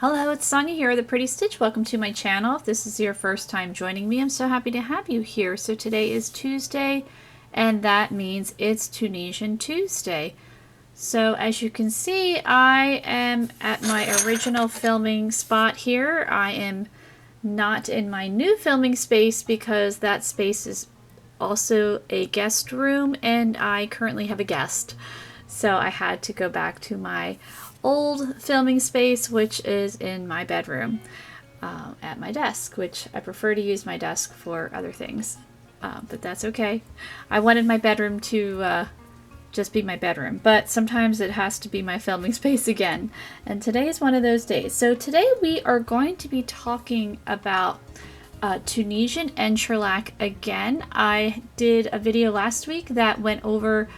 Hello, it's Sonia here, The Pretty Stitch. Welcome to my channel. If this is your first time joining me, I'm so happy to have you here. So today is Tuesday, and that means it's Tunisian Tuesday. So as you can see, I am at my original filming spot here. I am not in my new filming space because that space is also a guest room, and I currently have a guest. So I had to go back to my old filming space, which is in my bedroom at my desk, which I prefer to use my desk for other things, but that's okay. I wanted my bedroom to just be my bedroom, but sometimes it has to be my filming space again, and today is one of those days. So today we are going to be talking about Tunisian Entrelac again. I did a video last week that went over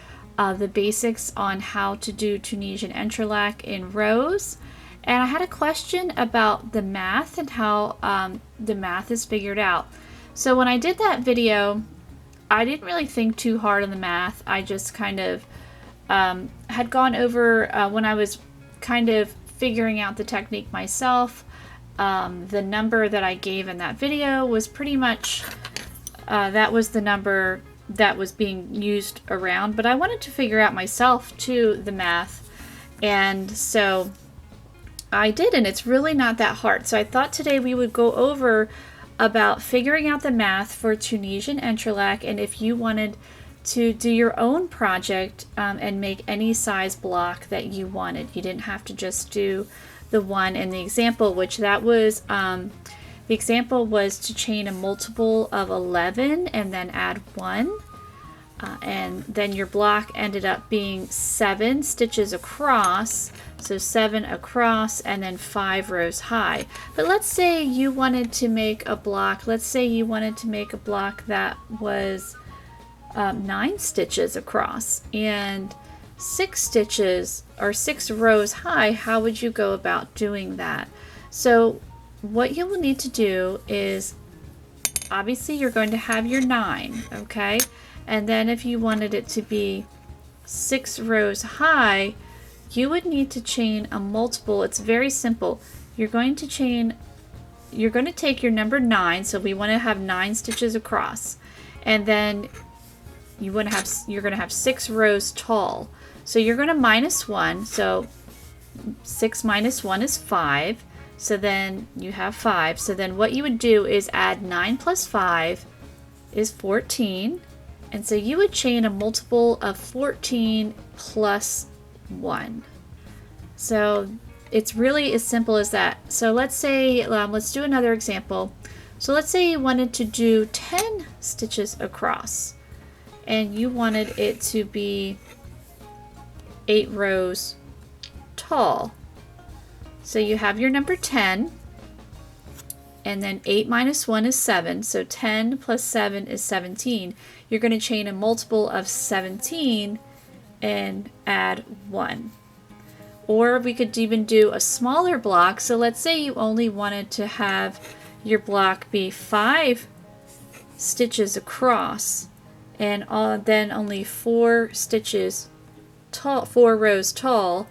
the basics on how to do Tunisian Entrelac in rows, and I had a question about the math and how the math is figured out. So when I did that video, I didn't really think too hard on the math. I just kind of had gone over when I was kind of figuring out the technique myself. The number that I gave in that video was pretty much that was the number that was being used around, but I wanted to figure out myself too the math, and so I did, and it's really not that hard. So I thought today we would go over about figuring out the math for Tunisian Entrelac, and if you wanted to do your own project and make any size block that you wanted, you didn't have to just do the one in the example, which that was the example was to chain a multiple of 11 and then add 1. And then your block ended up being 7 stitches across. So 7 across and then 5 rows high. But let's say you wanted to make a block. Let's say you wanted to make a block that was 9 stitches across and 6 stitches or 6 rows high. How would you go about doing that? So what you will need to do is, obviously you're going to have your 9, okay? And then if you wanted it to be 6 rows high, you would need to chain a multiple. It's very simple. You're going to take your number 9, so we want to have 9 stitches across. And then you're going to have 6 rows tall. So you're going to minus 1, so 6 minus 1 is 5. So then you have 5. So then what you would do is add 9 plus 5 is 14. And so you would chain a multiple of 14 plus 1. So it's really as simple as that. So let's say, let's do another example. So let's say you wanted to do 10 stitches across, and you wanted it to be 8 rows tall. So you have your number 10, and then 8 minus 1 is 7, so 10 plus 7 is 17. You're going to chain a multiple of 17 and add 1. Or we could even do a smaller block. So let's say you only wanted to have your block be 5 stitches across, and then only 4 stitches tall, 4 rows tall.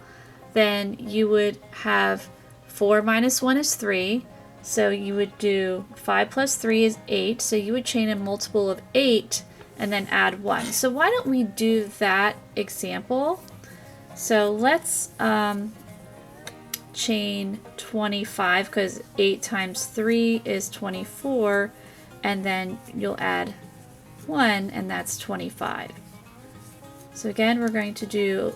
Then you would have 4 minus 1 is 3, so you would do 5 plus 3 is 8, so you would chain a multiple of 8 and then add 1. So why don't we do that example? So let's chain 25, because 8 times 3 is 24, and then you'll add 1, and that's 25. So again, we're going to do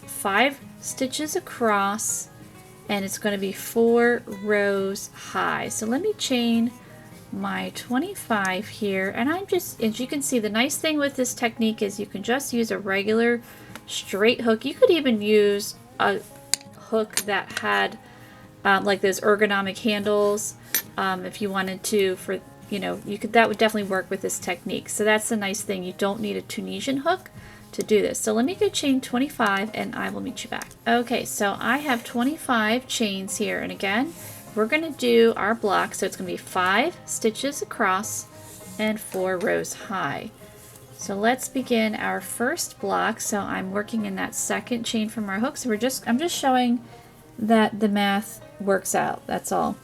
5 stitches across, and it's going to be 4 rows high. So let me chain my 25 here, and I'm just, as you can see, the nice thing with this technique is you can just use a regular straight hook. You could even use a hook that had like those ergonomic handles if you wanted to, for that would definitely work with this technique. So that's the nice thing, you don't need a Tunisian hook to do this. So let me go chain 25 and I will meet you back. Okay, so I have 25 chains here, and again we're going to do our block, so it's going to be 5 stitches across and 4 rows high. So let's begin our first block. So I'm working in that second chain from our hook. So I'm just showing that the math works out, that's all.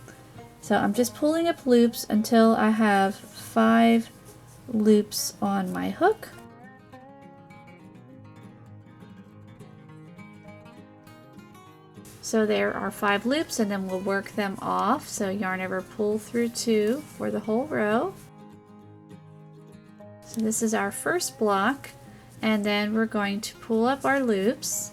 So I'm just pulling up loops until I have 5 loops on my hook. So there are 5 loops, and then we'll work them off. So yarn over, pull through 2 for the whole row. So this is our first block, and then we're going to pull up our loops.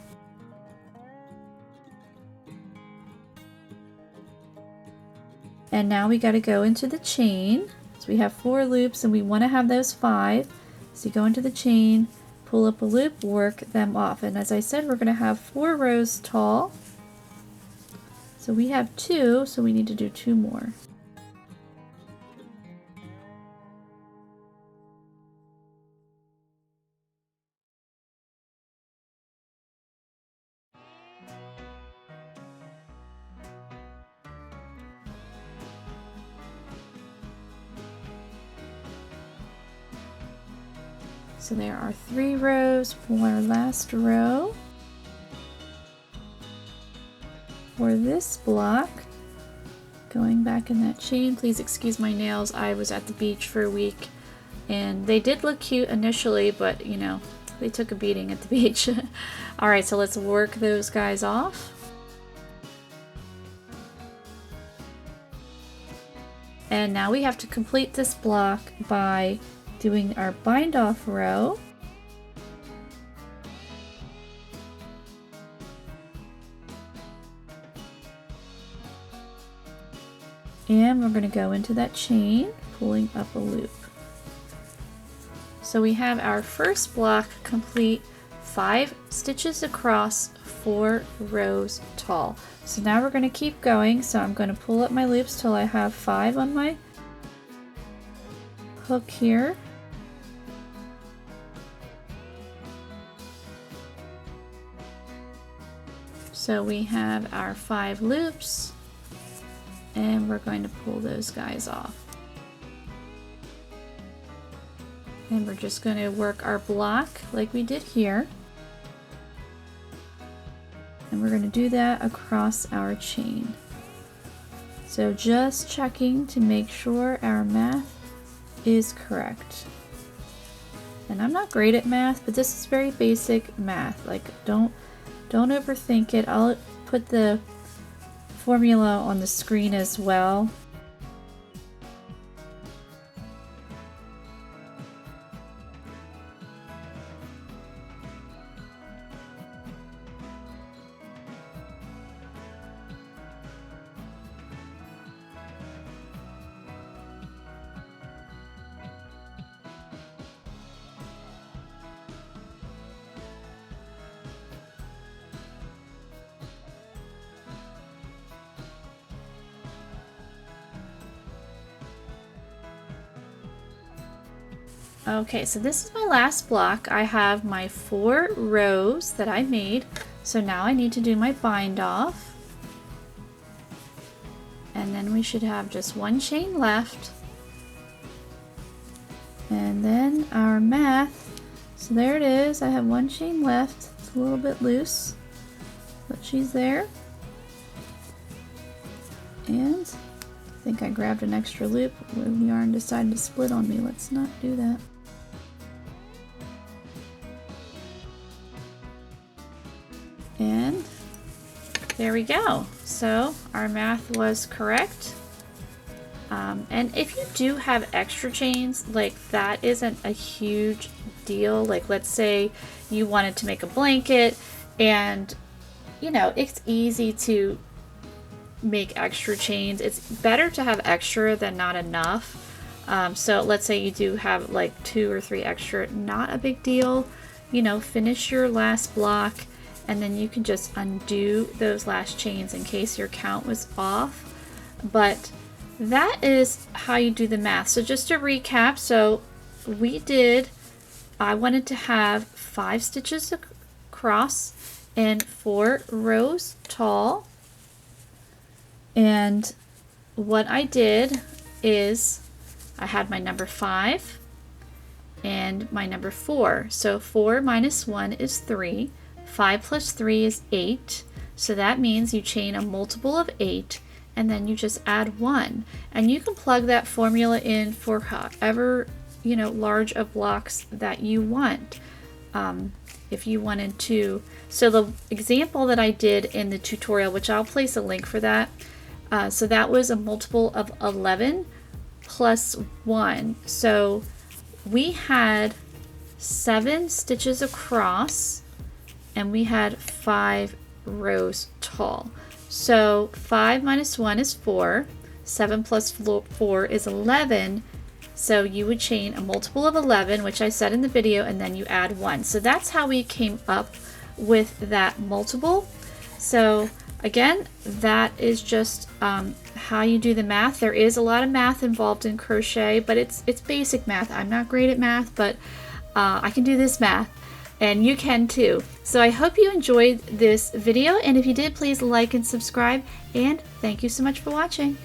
And now we got to go into the chain. So we have 4 loops and we want to have those 5. So you go into the chain, pull up a loop, work them off. And as I said, we're going to have 4 rows tall. So we have 2, so we need to do 2 more. So there are 3 rows for our last row. For this block, going back in that chain, please excuse my nails, I was at the beach for a week and they did look cute initially, but you know, they took a beating at the beach. Alright, so let's work those guys off. And now we have to complete this block by doing our bind off row. And we're going to go into that chain, pulling up a loop. So we have our first block complete, 5 stitches across, 4 rows tall. So now we're going to keep going. So I'm going to pull up my loops till I have 5 on my hook here. So we have our 5 loops, and we're going to pull those guys off. And we're just going to work our block like we did here. And we're going to do that across our chain. So just checking to make sure our math is correct. And I'm not great at math, but this is very basic math. Like, don't overthink it. I'll put the formula on the screen as well. Okay, so this is my last block. I have my 4 rows that I made. So now I need to do my bind off. And then we should have just 1 chain left. And then our math. So there it is. I have 1 chain left. It's a little bit loose, but she's there. And I think I grabbed an extra loop when the yarn decided to split on me. Let's not do that. And there we go. So our math was correct. And if you do have extra chains, like that isn't a huge deal. Like let's say you wanted to make a blanket and you know, it's easy to make extra chains. It's better to have extra than not enough. So let's say you do have like 2 or 3 extra, not a big deal. You know, finish your last block and then you can just undo those last chains in case your count was off. But that is how you do the math. So just to recap, so I wanted to have 5 stitches across and 4 rows tall. And what I did is I had my number 5 and my number 4. So 4 minus 1 is 3. 5 plus 3 is 8. So that means you chain a multiple of 8 and then you just add 1. And you can plug that formula in for however, large of blocks that you want. If you wanted to. So the example that I did in the tutorial, which I'll place a link for that, so that was a multiple of 11 plus 1. So we had 7 stitches across and we had 5 rows tall. So 5 minus 1 is 4, 7 plus 4 is 11. So you would chain a multiple of 11, which I said in the video, and then you add 1. So that's how we came up with that multiple. So again, that is just how you do the math. There is a lot of math involved in crochet, but it's basic math. I'm not great at math, but I can do this math, and you can too. So I hope you enjoyed this video, and if you did, please like and subscribe, and thank you so much for watching.